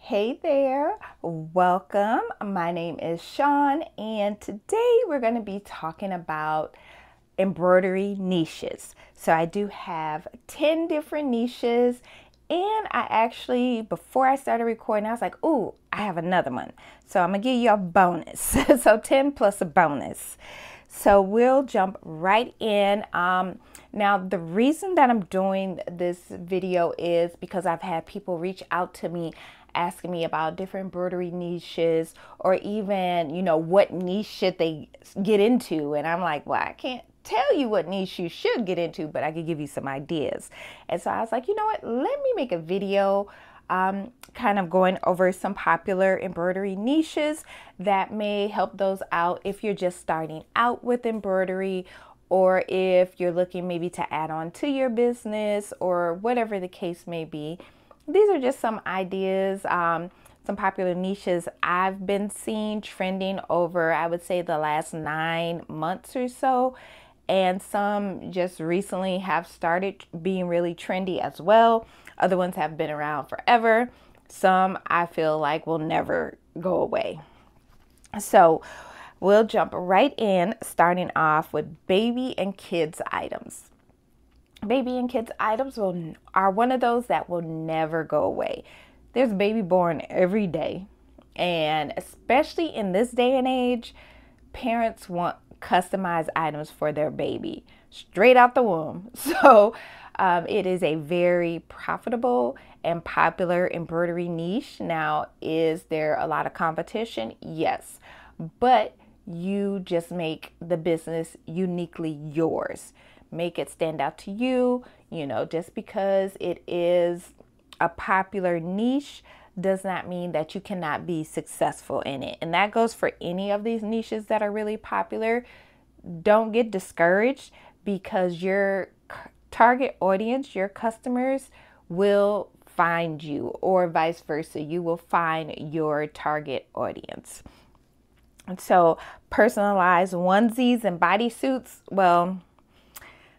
Hey there, welcome. My name is Sean, and today we're going to be talking about embroidery niches. So I do have 10 different niches, and I actually, before I started recording, I was like, ooh, I have another one. So I'm going to give you a bonus. So 10 plus a bonus. So we'll jump right in. Now, the reason that I'm doing this video is because I've had people reach out to me asking me about different embroidery niches, or even, what niche should they get into. And I'm like, well, I can't tell you what niche you should get into, but I could give you some ideas. And so I was like, you know what, let me make a video kind of going over some popular embroidery niches that may help those out if you're just starting out with embroidery, or if you're looking maybe to add on to your business, or whatever the case may be. These are just some ideas, some popular niches I've been seeing trending over, I would say, the last 9 months or so. And some just recently have started being really trendy as well. Other ones have been around forever. Some I feel like will never go away. So we'll jump right in, starting off with baby and kids items. Baby and kids items are one of those that will never go away. There's a baby born every day. And especially in this day and age, parents want customized items for their baby straight out the womb. So it is a very profitable and popular embroidery niche. Now, is there a lot of competition? Yes. But you just make the business uniquely yours. Make it stand out to you. Just because it is a popular niche does not mean that you cannot be successful in it. And that goes for any of these niches that are really popular. Don't get discouraged, because your target audience, your customers, will find you, or vice versa. You will find your target audience. So personalized onesies and bodysuits, well,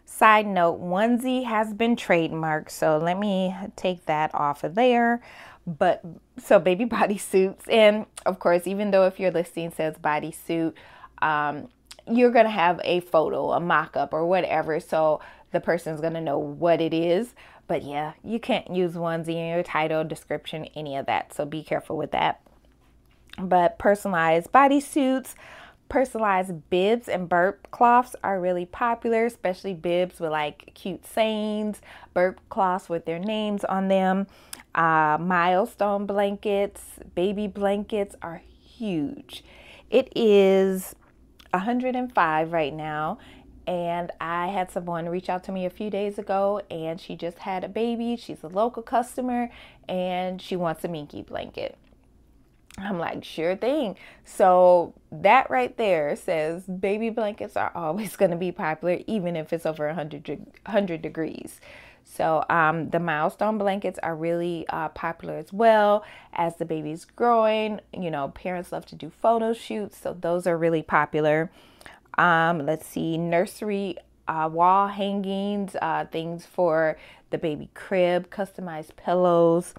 side note, onesie has been trademarked, so let me take that off of there. But so baby bodysuits, and of course, even though if your listing says bodysuit, you're gonna have a photo, a mock-up, or whatever, so the person's gonna know what it is. But yeah, you can't use onesie in your title, description, any of that, so be careful with that. But personalized bodysuits, personalized bibs and burp cloths are really popular, especially bibs with like cute sayings, burp cloths with their names on them. Milestone blankets, baby blankets are huge. It is 105 right now. And I had someone reach out to me a few days ago, and she just had a baby. She's a local customer, and she wants a Minky blanket. I'm like, sure thing. So that right there says baby blankets are always going to be popular, even if it's over 100 degrees. So the milestone blankets are really popular as well. As the baby's growing, parents love to do photo shoots, so those are really popular. Let's see, nursery wall hangings, things for the baby crib, customized pillows,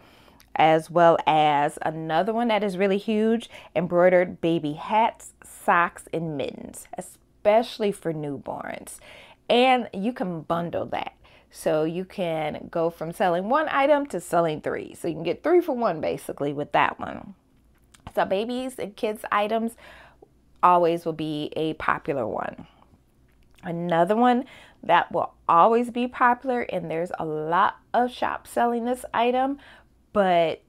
as well as another one that is really huge, embroidered baby hats, socks, and mittens, especially for newborns. And you can bundle that. So you can go from selling one item to selling 3. So you can get 3 for 1 basically with that one. So babies and kids items always will be a popular one. Another one that will always be popular, and there's a lot of shops selling this item, but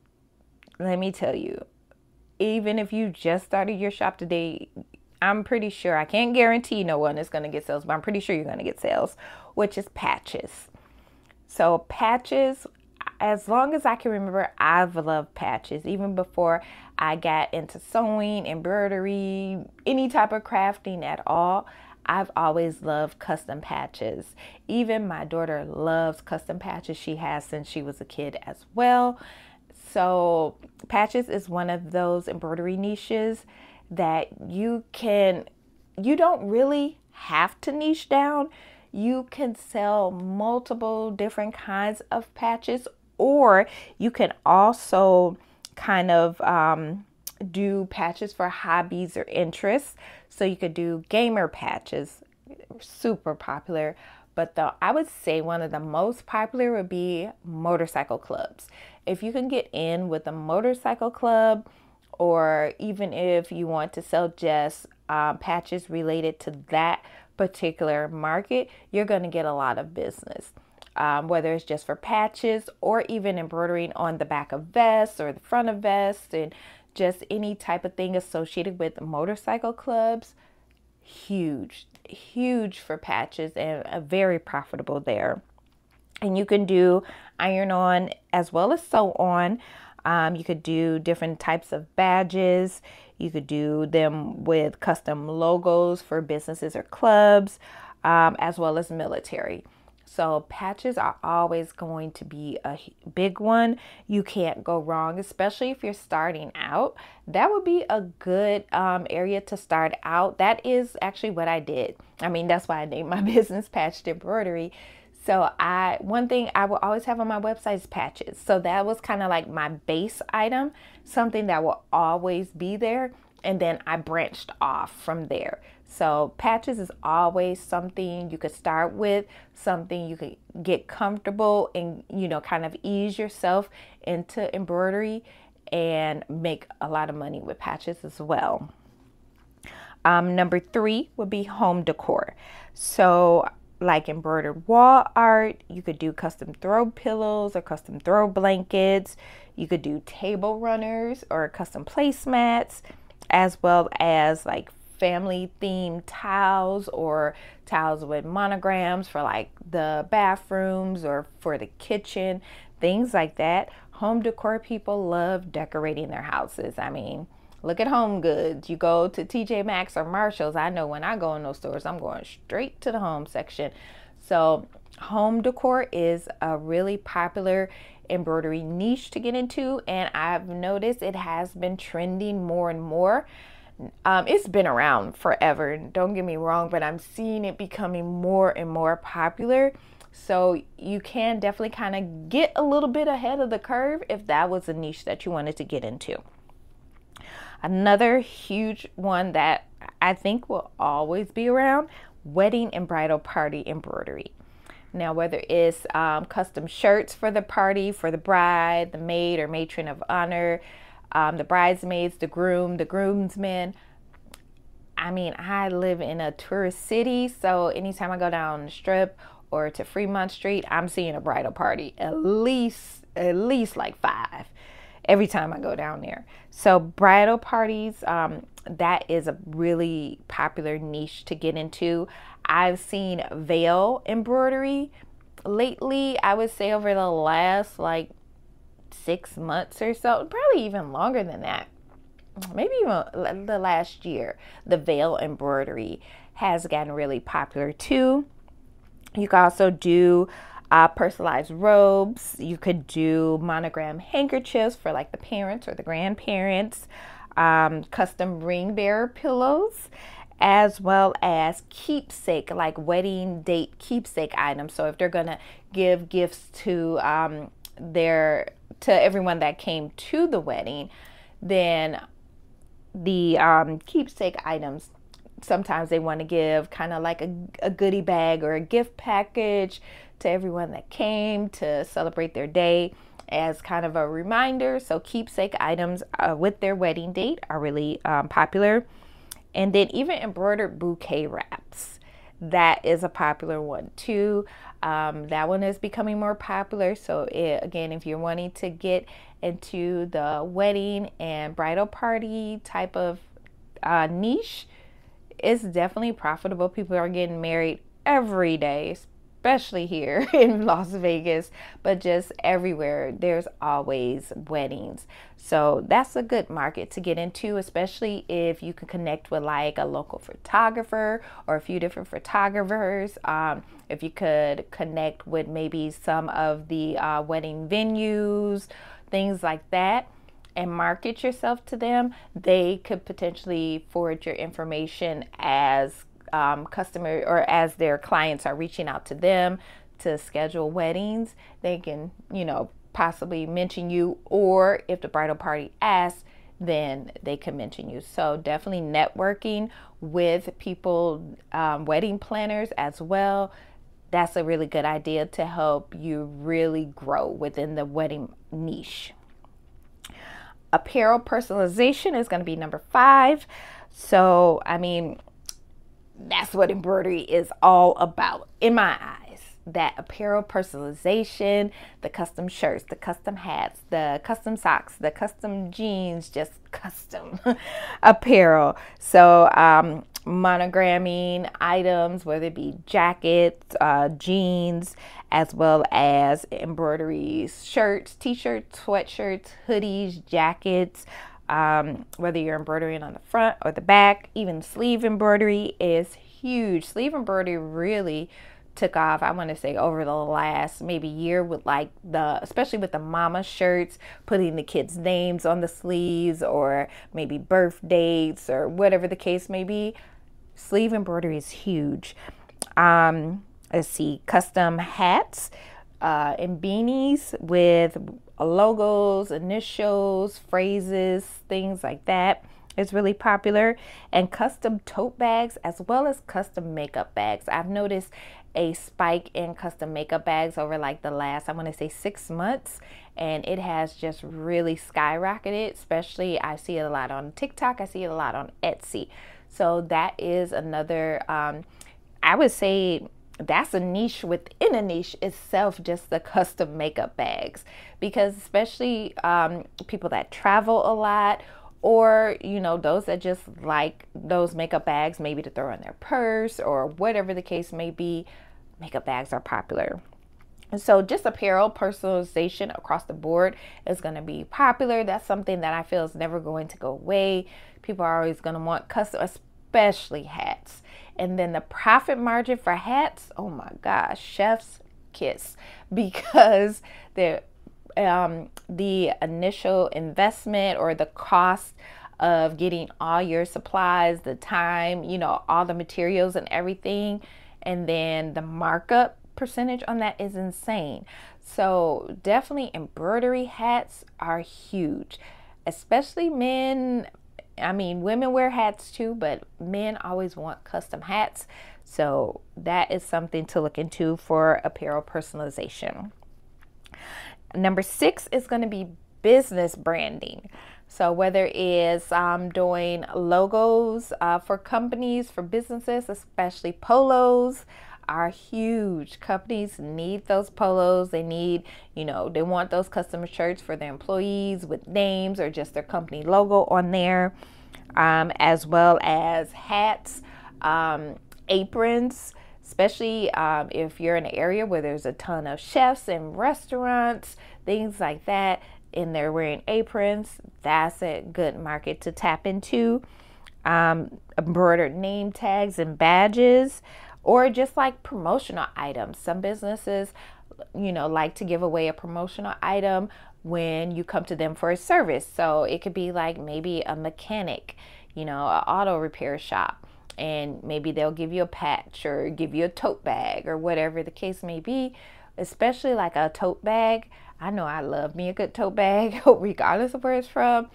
let me tell you, even if you just started your shop today, I'm pretty sure, I can't guarantee no one is going to get sales, but I'm pretty sure you're going to get sales, which is patches. So patches, as long as I can remember, I've loved patches. Even before I got into sewing, embroidery, any type of crafting at all, I've always loved custom patches. Even my daughter loves custom patches. She has since she was a kid as well. So patches is one of those embroidery niches that you don't really have to niche down. You can sell multiple different kinds of patches, or you can also kind of do patches for hobbies or interests. So you could do gamer patches, super popular. But I would say one of the most popular would be motorcycle clubs. If you can get in with a motorcycle club, or even if you want to sell just patches related to that particular market, you're going to get a lot of business. Whether it's just for patches or even embroidering on the back of vests or the front of vests, and just any type of thing associated with motorcycle clubs. Huge for patches, and very profitable there. And you can do iron on as well as sew on. You could do different types of badges. You could do them with custom logos for businesses or clubs, as well as military. So patches are always going to be a big one. You can't go wrong, especially if you're starting out. That would be a good area to start out. That is actually what I did. I mean, that's why I named my business Patched Embroidery. So one thing I will always have on my website is patches. So that was kind of like my base item, something that will always be there. And then I branched off from there. So patches is always something you could start with, something you could get comfortable and, kind of ease yourself into embroidery and make a lot of money with patches as well. Number 3 would be home decor. So like embroidered wall art, you could do custom throw pillows or custom throw blankets. You could do table runners or custom placemats, as well as like family themed tiles or tiles with monograms for like the bathrooms or for the kitchen, things like that. Home decor people love decorating their houses. I mean, look at Home Goods. You go to TJ Maxx or Marshall's. I know when I go in those stores, I'm going straight to the home section. So home decor is a really popular embroidery niche to get into, and I've noticed it has been trending more and more. It's been around forever, don't get me wrong, but I'm seeing it becoming more and more popular. So you can definitely kind of get a little bit ahead of the curve if that was a niche that you wanted to get into. Another huge one that I think will always be around, wedding and bridal party embroidery. Now, whether it's custom shirts for the party, for the bride, the maid or matron of honor, the bridesmaids, the groom, the groomsmen. I mean, I live in a tourist city, so anytime I go down the Strip or to Fremont Street, I'm seeing a bridal party, at least like 5 every time I go down there. So bridal parties, that is a really popular niche to get into. I've seen veil embroidery lately, I would say over the last like 6 months or so, probably even longer than that, maybe even the last year. The veil embroidery has gotten really popular too. You can also do personalized robes. You could do monogram handkerchiefs for like the parents or the grandparents, custom ring bearer pillows, as well as keepsake, like wedding date keepsake items. So if they're gonna give gifts to everyone that came to the wedding, then the keepsake items, sometimes they want to give kind of like a goodie bag or a gift package to everyone that came to celebrate their day as kind of a reminder. So keepsake items with their wedding date are really popular. And then even embroidered bouquet wraps, that is a popular one too. That one is becoming more popular. So again, if you're wanting to get into the wedding and bridal party type of niche, it's definitely profitable. People are getting married every day, especially here in Las Vegas, but just everywhere there's always weddings. So that's a good market to get into, especially if you can connect with like a local photographer or a few different photographers. If you could connect with maybe some of the wedding venues, things like that, and market yourself to them, they could potentially forward your information as customer or as their clients are reaching out to them to schedule weddings. They can, possibly mention you, or if the bridal party asks, then they can mention you. So definitely networking with people, wedding planners as well. That's a really good idea to help you really grow within the wedding niche. Apparel personalization is going to be number 5. So, I mean, that's what embroidery is all about in my eyes. That apparel personalization, the custom shirts, the custom hats, the custom socks, the custom jeans, just custom apparel. So monogramming items, whether it be jackets, jeans, as well as embroideries, shirts, t-shirts, sweatshirts, hoodies, jackets, whether you're embroidering on the front or the back. Even sleeve embroidery is huge. Sleeve embroidery really took off, I want to say, over the last maybe year, with like especially with the mama shirts, putting the kids' names on the sleeves, or maybe birth dates, or whatever the case may be. Sleeve embroidery is huge. Let's see, custom hats and beanies with logos, initials, phrases, things like that is really popular. And custom tote bags, as well as custom makeup bags. I've noticed a spike in custom makeup bags over like the last, I want to say, 6 months, and it has just really skyrocketed. Especially I see it a lot on TikTok, I see it a lot on Etsy. So that is another, I would say that's a niche within a niche itself, just the custom makeup bags, because especially people that travel a lot, or those that just like those makeup bags maybe to throw in their purse, or whatever the case may be, makeup bags are popular. And so just apparel personalization across the board is going to be popular. That's something that I feel is never going to go away. People are always going to want custom, especially hats. And then the profit margin for hats, oh my gosh, chef's kiss, because the initial investment, or the cost of getting all your supplies, the time, all the materials and everything, and then the markup percentage on that is insane. So definitely embroidery hats are huge, especially men. I mean, women wear hats too, but men always want custom hats. So that is something to look into for apparel personalization. Number 6 is going to be business branding. So whether it's doing logos for companies, for businesses, especially polos are huge. Companies need those polos. They need, they want those custom shirts for their employees with names or just their company logo on there, as well as hats, aprons, especially if you're in an area where there's a ton of chefs and restaurants, things like that, and they're wearing aprons. That's a good market to tap into. Embroidered name tags and badges, or just like promotional items. Some businesses, like to give away a promotional item when you come to them for a service. So it could be like maybe a mechanic, an auto repair shop, and maybe they'll give you a patch or give you a tote bag or whatever the case may be. Especially like a tote bag. I know I love me a good tote bag regardless of where it's from.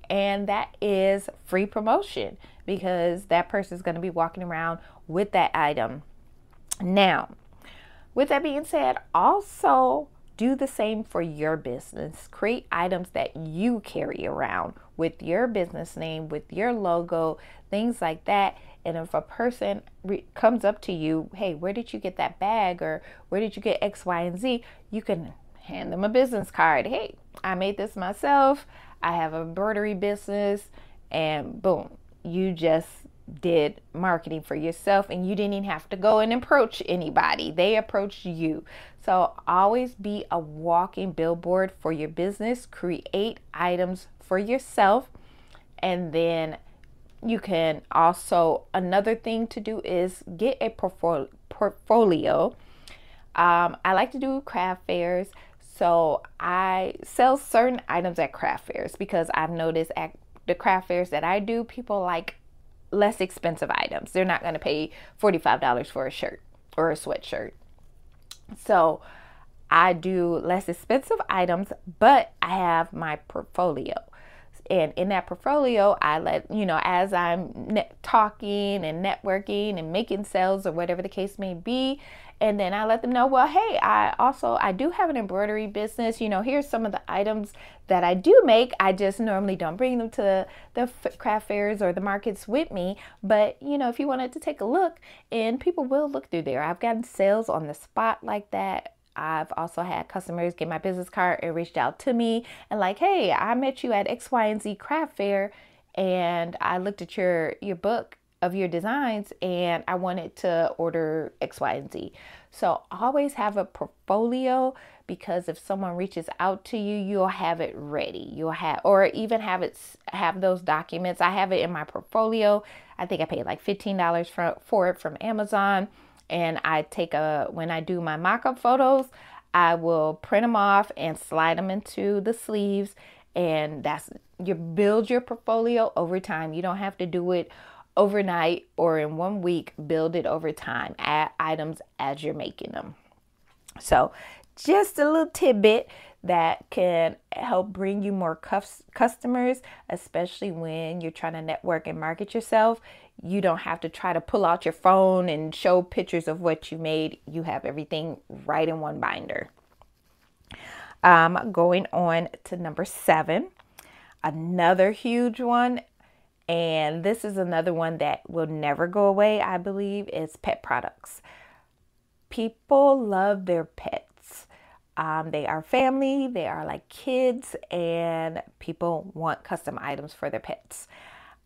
And that is free promotion, because that person is going to be walking around with that item. Now, with that being said, also do the same for your business. Create items that you carry around with your business name, with your logo, things like that. And if a person comes up to you, hey, where did you get that bag? Or where did you get X, Y, and Z? You can hand them a business card. Hey, I made this myself. I have an embroidery business, and boom, you just did marketing for yourself, and you didn't even have to go and approach anybody. They approached you. So always be a walking billboard for your business. Create items for yourself, and then you can also, another thing to do is get a portfolio. I like to do craft fairs. So I sell certain items at craft fairs, because I've noticed at the craft fairs that I do, people like less expensive items. They're not going to pay $45 for a shirt or a sweatshirt. So I do less expensive items, but I have my portfolio. And in that portfolio, I let, as I'm talking and networking and making sales or whatever the case may be, and then I let them know, well, hey, I do have an embroidery business. Here's some of the items that I do make. I just normally don't bring them to the craft fairs or the markets with me. But, if you wanted to take a look, and people will look through there. I've gotten sales on the spot like that. I've also had customers get my business card and reached out to me and like, hey, I met you at X, Y, and Z craft fair, and I looked at your book of your designs and I wanted to order X, Y, and Z. So always have a portfolio, because if someone reaches out to you, you'll have it ready. You'll have, or even have those documents. I have it in my portfolio. I think I paid like $15 for it from Amazon. And when I do my mock-up photos, I will print them off and slide them into the sleeves. And you build your portfolio over time. You don't have to do it overnight or in 1 week. Build it over time. Add items as you're making them. So just a little tidbit that can help bring you more customers, especially when you're trying to network and market yourself. You don't have to try to pull out your phone and show pictures of what you made. You have everything right in one binder. Going on to number 7, another huge one. And this is another one that will never go away, I believe, is pet products. People love their pets. They are family, they are like kids, and people want custom items for their pets.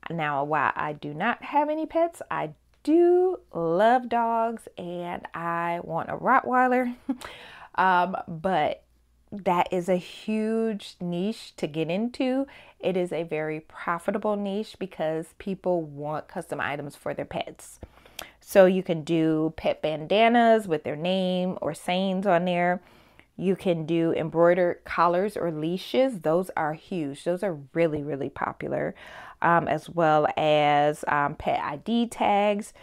Now, while I do not have any pets, I do love dogs and I want a Rottweiler. But that is a huge niche to get into. It is a very profitable niche because people want custom items for their pets. So you can do pet bandanas with their name or sayings on there. You can do embroidered collars or leashes. Those are huge. Those are really, really popular. As well as pet ID tags.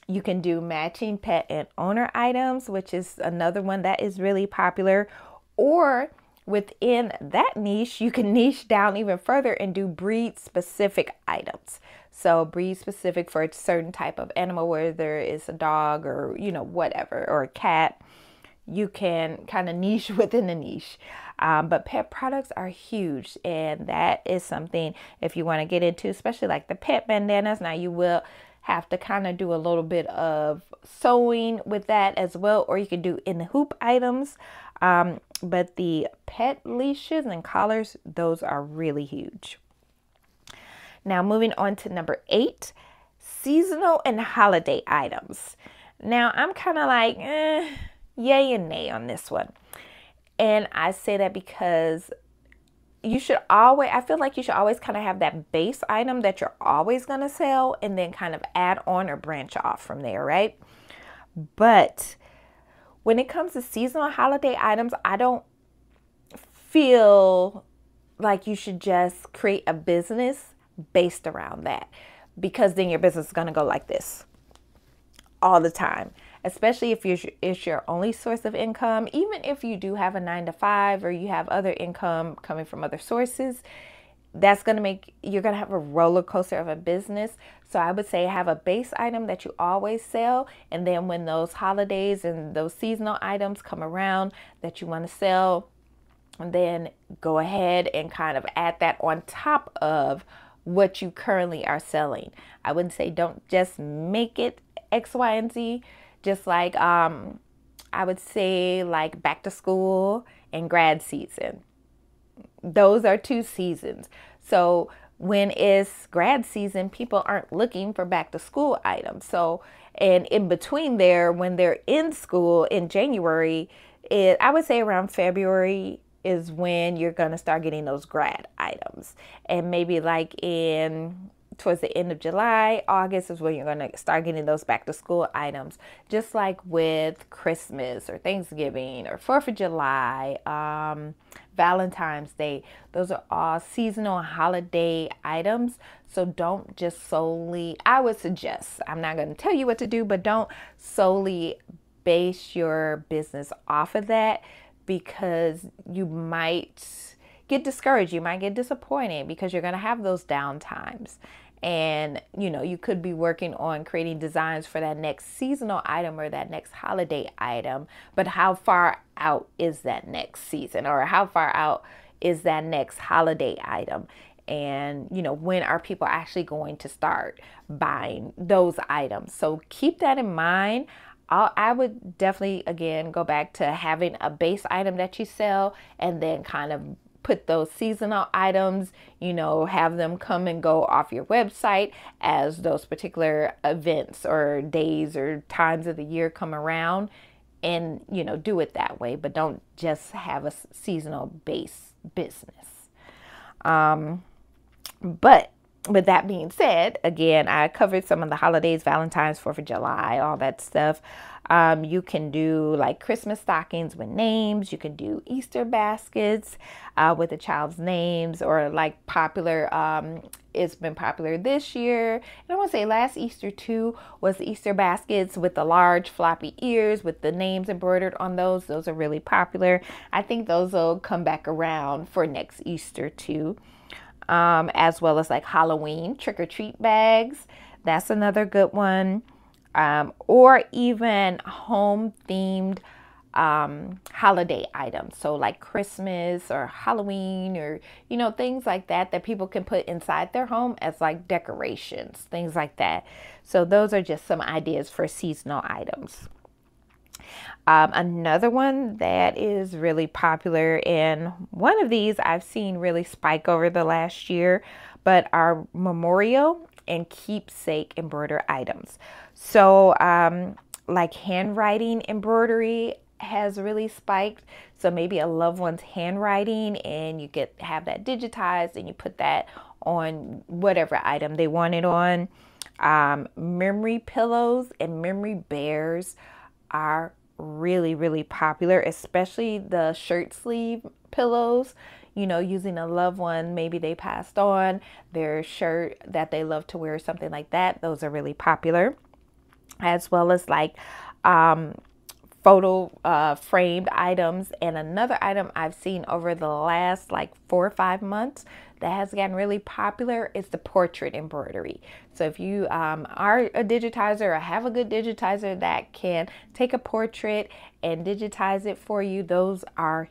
You can do matching pet and owner items, which is another one that is really popular. Or within that niche, you can niche down even further and do breed specific items. So breed specific for a certain type of animal, whether it's a dog or, whatever, or a cat. You can kind of niche within the niche. But pet products are huge, and that is something if you want to get into, especially like the pet bandanas. Now you will have to kind of do a little bit of sewing with that as well, or you can do in the hoop items. But the pet leashes and collars, those are really huge. Now moving on to number 8, seasonal and holiday items. Now I'm kind of like, yay and nay on this one. And I say that because I feel like you should always kind of have that base item that you're always going to sell and then kind of add on or branch off from there, right? But when it comes to seasonal holiday items, I don't feel like you should just create a business based around that, because then your business is going to go like this all the time. Especially if it's your only source of income. Even if you do have a 9-to-5 or you have other income coming from other sources, that's going to you're going to have a roller coaster of a business. So I would say have a base item that you always sell. And then when those holidays and those seasonal items come around that you want to sell, then go ahead and kind of add that on top of what you currently are selling. I wouldn't say don't just make it X, Y, and Z. Just like I would say like back to school and grad season. Those are 2 seasons. So when it's grad season, people aren't looking for back to school items. So, and in between there, when they're in school in January, I would say around February is when you're going to start getting those grad items. And maybe like towards the end of July, August is when you're going to start getting those back to school items. Just like with Christmas or Thanksgiving or 4th of July, Valentine's Day. Those are all seasonal holiday items. So don't just solely, I would suggest, I'm not going to tell you what to do, but don't solely base your business off of that, because you might get discouraged. You might get disappointed because you're going to have those down times. And, you know, you could be working on creating designs for that next seasonal item or that next holiday item. But how far out is that next season, or how far out is that next holiday item? And, you know, when are people actually going to start buying those items? So keep that in mind. I would definitely, again, go back to having a base item that you sell, and then kind of put those seasonal items, you know, have them come and go off your website as those particular events or days or times of the year come around, and, you know, do it that way, but don't just have a seasonal base business. But with that being said, again, I covered some of the holidays, Valentine's, 4th of July, all that stuff. You can do like Christmas stockings with names. You can do Easter baskets with the child's names, or like popular, it's been popular this year. And I want to say last Easter too was the Easter baskets with the large floppy ears with the names embroidered on those. Those are really popular. I think those will come back around for next Easter too. As well as like Halloween trick-or-treat bags. That's another good one. Or even home-themed holiday items. So like Christmas or Halloween, or, you know, things like that that people can put inside their home as like decorations, things like that. So those are just some ideas for seasonal items. Another one that is really popular, and one of these I've seen really spike over the last year, but are memorial and keepsake embroidered items. So like handwriting embroidery has really spiked. So maybe a loved one's handwriting, and you have that digitized, and you put that on whatever item they want it on. Memory pillows and memory bears are really popular, especially the shirt sleeve pillows, you know, using a loved one, maybe they passed on, their shirt that they love to wear, something like that. Those are really popular, as well as like photo framed items. And another item I've seen over the last like 4 or 5 months that has gotten really popular is the portrait embroidery. So if you are a digitizer or have a good digitizer that can take a portrait and digitize it for you, those are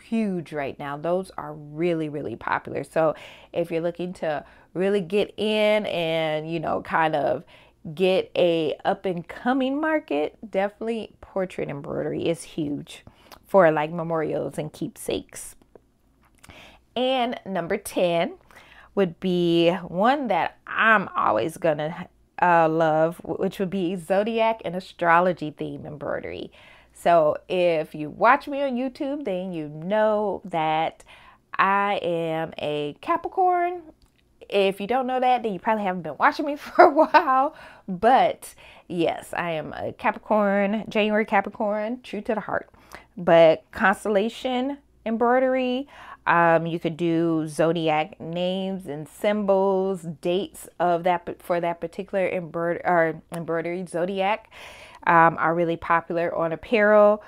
huge right now. Those are really popular. So if you're looking to really get in and, you know, kind of get a up and coming market, definitely portrait embroidery is huge for like memorials and keepsakes. And number 10 would be one that I'm always gonna love, which would be Zodiac and Astrology theme embroidery. So if you watch me on YouTube, then you know that I am a Capricorn. If you don't know that, then you probably haven't been watching me for a while. But yes, I am a Capricorn, January Capricorn, true to the heart. But constellation embroidery, you could do zodiac names and symbols, dates of that for that particular embroidery. Zodiac are really popular on apparel,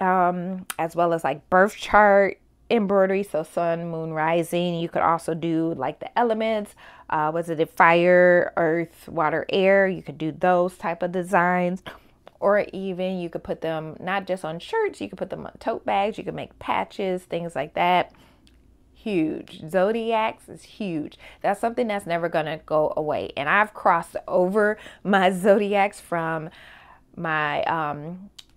as well as like birth chart embroidery, so sun, moon, rising. You could also do like the elements, was it fire, earth, water, air? You could do those type of designs. Or even you could put them not just on shirts, you could put them on tote bags, you could make patches, things like that. Huge. Zodiacs is huge. That's something that's never going to go away. And I've crossed over my Zodiacs from my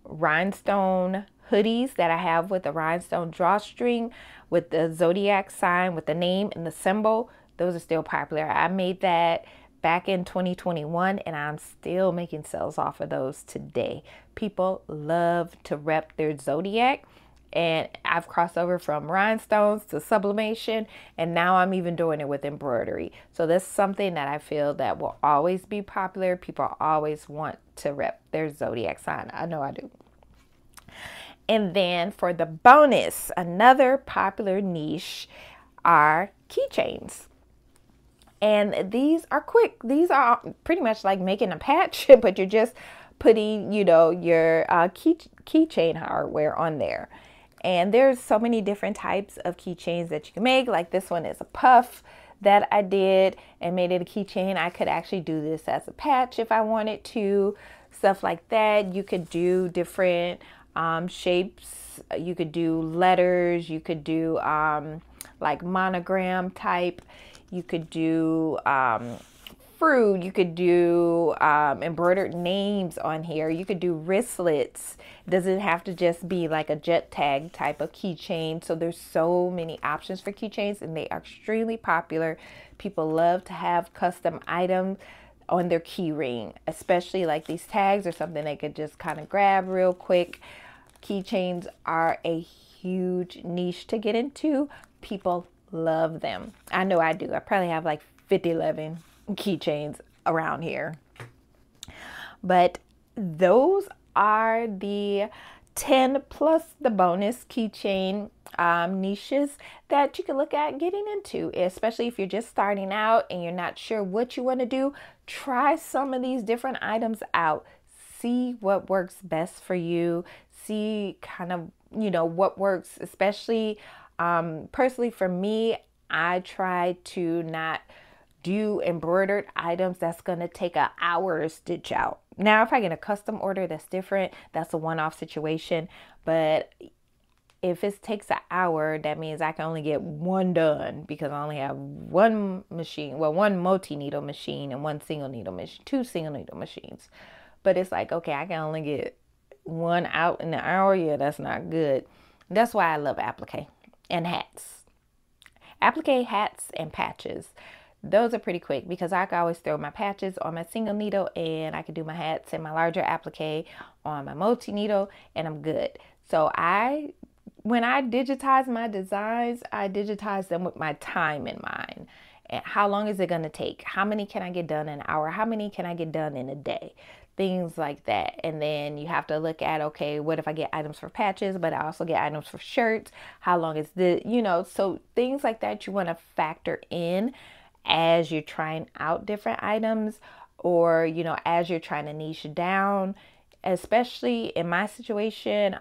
rhinestone hoodies that I have with the rhinestone drawstring with the Zodiac sign with the name and the symbol. Those are still popular. I made that back in 2021, and I'm still making sales off of those today. People love to rep their Zodiac, and I've crossed over from rhinestones to sublimation, and now I'm even doing it with embroidery. So that's something that I feel that will always be popular. People always want to rep their Zodiac sign. I know I do. And then for the bonus, another popular niche are keychains. And these are quick. These are pretty much like making a patch, but you're just putting, you know, your keychain hardware on there. And there's so many different types of keychains that you can make. Like this one is a puff that I did and made it a keychain. I could actually do this as a patch if I wanted to, stuff like that. You could do different shapes. You could do letters. You could do like monogram type. You could do fruit. You could do embroidered names on here. You could do wristlets. It doesn't have to just be like a jet tag type of keychain. So there's so many options for keychains, and they are extremely popular. People love to have custom items on their key ring, especially like these tags or something they could just kind of grab real quick. Keychains are a huge niche to get into. People love them. I know I do. I probably have like 11 keychains around here. But those are the 10 plus the bonus keychain niches that you can look at getting into, especially if you're just starting out and you're not sure what you want to do. Try some of these different items out. See what works best for you. See kind of, what works, especially personally for me, I try to not do embroidered items that's going to take an hour to stitch out. Now, if I get a custom order, that's different. That's a one-off situation. But if it takes an hour, that means I can only get one done because I only have one machine. Well, one multi-needle machine and one single needle machine, 2 single needle machines. But it's like, okay, I can only get one out in an hour. Yeah, that's not good. That's why I love applique and hats. Applique, hats, and patches. Those are pretty quick because I can always throw my patches on my single needle, and I can do my hats and my larger applique on my multi-needle, and I'm good. So when I digitize my designs, I digitize them with my time in mind. And how long is it going to take? How many can I get done in an hour? How many can I get done in a day? Things like that. And then you have to look at, okay, what if I get items for patches, but I also get items for shirts? How long is so things like that you want to factor in as you're trying out different items, or, as you're trying to niche down. Especially in my situation,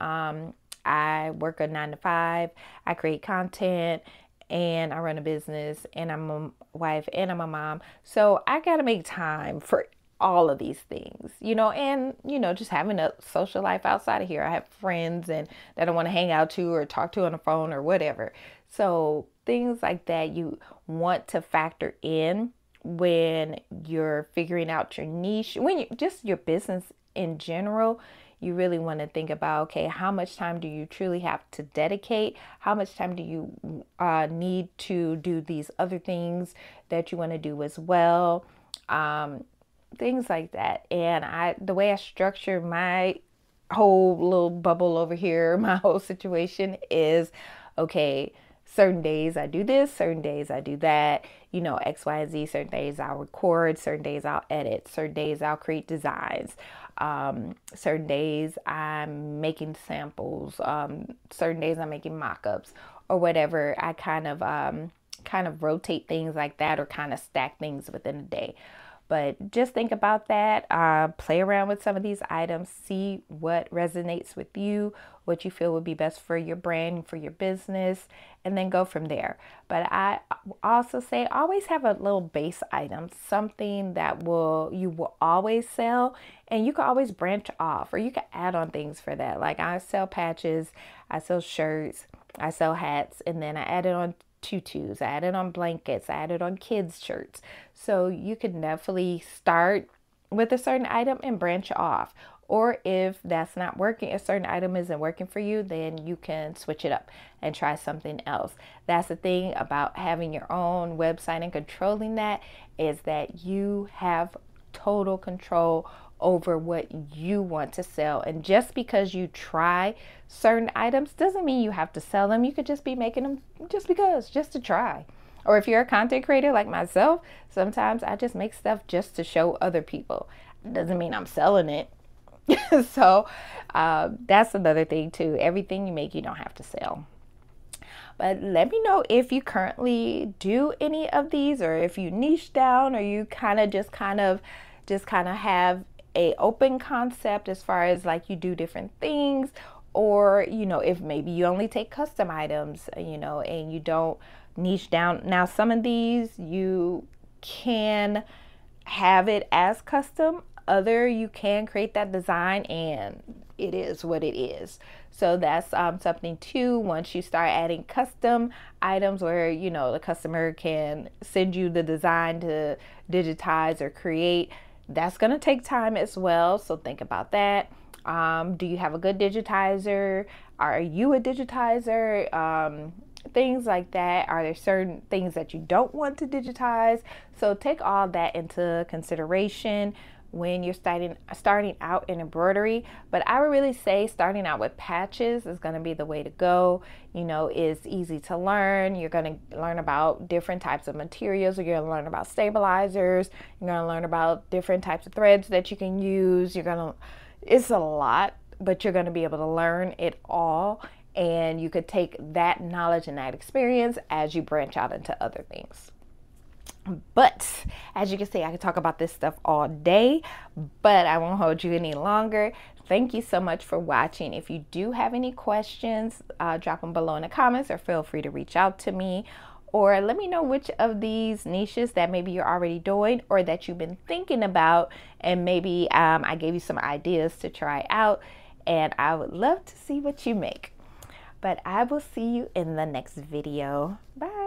I work a 9-to-5, I create content, and I run a business, and I'm a wife, and I'm a mom. So I got to make time for all of these things, and, just having a social life outside of here. I have friends and that I want to hang out to or talk to on the phone or whatever. So things like that you want to factor in when you're figuring out your niche, when you just your business in general. You really want to think about, okay, how much time do you truly have to dedicate? How much time do you need to do these other things that you want to do as well? Things like that. And the way I structure my whole little bubble over here, my whole situation is, okay, certain days I do this, certain days I do that, X, Y, and Z. Certain days I'll record, certain days I'll edit, certain days I'll create designs. Certain days I'm making samples, certain days I'm making mock-ups or whatever. I kind of rotate things like that, or kind of stack things within a day. But just think about that. Play around with some of these items. See what resonates with you, what you feel would be best for your brand, for your business, and then go from there. But I also say always have a little base item, something that you will always sell, and you can always branch off, or you can add on things for that. Like I sell patches, I sell shirts, I sell hats, and then I added on tutus, I added on blankets, I added on kids shirts. So you can definitely start with a certain item and branch off. Or if that's not working, a certain item isn't working for you, then you can switch it up and try something else. That's the thing about having your own website and controlling that, is that you have total control over what you want to sell. And just because you try certain items doesn't mean you have to sell them. You could just be making them just to try. Or if you're a content creator like myself, sometimes I just make stuff just to show other people. It doesn't mean I'm selling it. So that's another thing too. Everything you make, you don't have to sell. But let me know if you currently do any of these, or if you niche down, or you kind of have a open concept as far as like you do different things, or, you know, if maybe you only take custom items, you know, and you don't niche down. Now, some of these you can have it as custom, other you can create that design and it is what it is. So that's something too. Once you start adding custom items where, you know, the customer can send you the design to digitize or create, that's going to take time as well. So think about that. Do you have a good digitizer? Are you a digitizer? Things like that. Are there certain things that you don't want to digitize? So take all that into consideration when you're starting out in embroidery. But I would really say starting out with patches is going to be the way to go. You know, it's easy to learn. You're going to learn about different types of materials. You're going to learn about stabilizers. You're going to learn about different types of threads that you can use. It's a lot, but you're going to be able to learn it all. And you could take that knowledge and that experience as you branch out into other things. But as you can see, I can talk about this stuff all day, but I won't hold you any longer. Thank you so much for watching. If you do have any questions, drop them below in the comments, or feel free to reach out to me, or let me know which of these niches that maybe you're already doing or that you've been thinking about, and maybe I gave you some ideas to try out, and I would love to see what you make. But I will see you in the next video. Bye.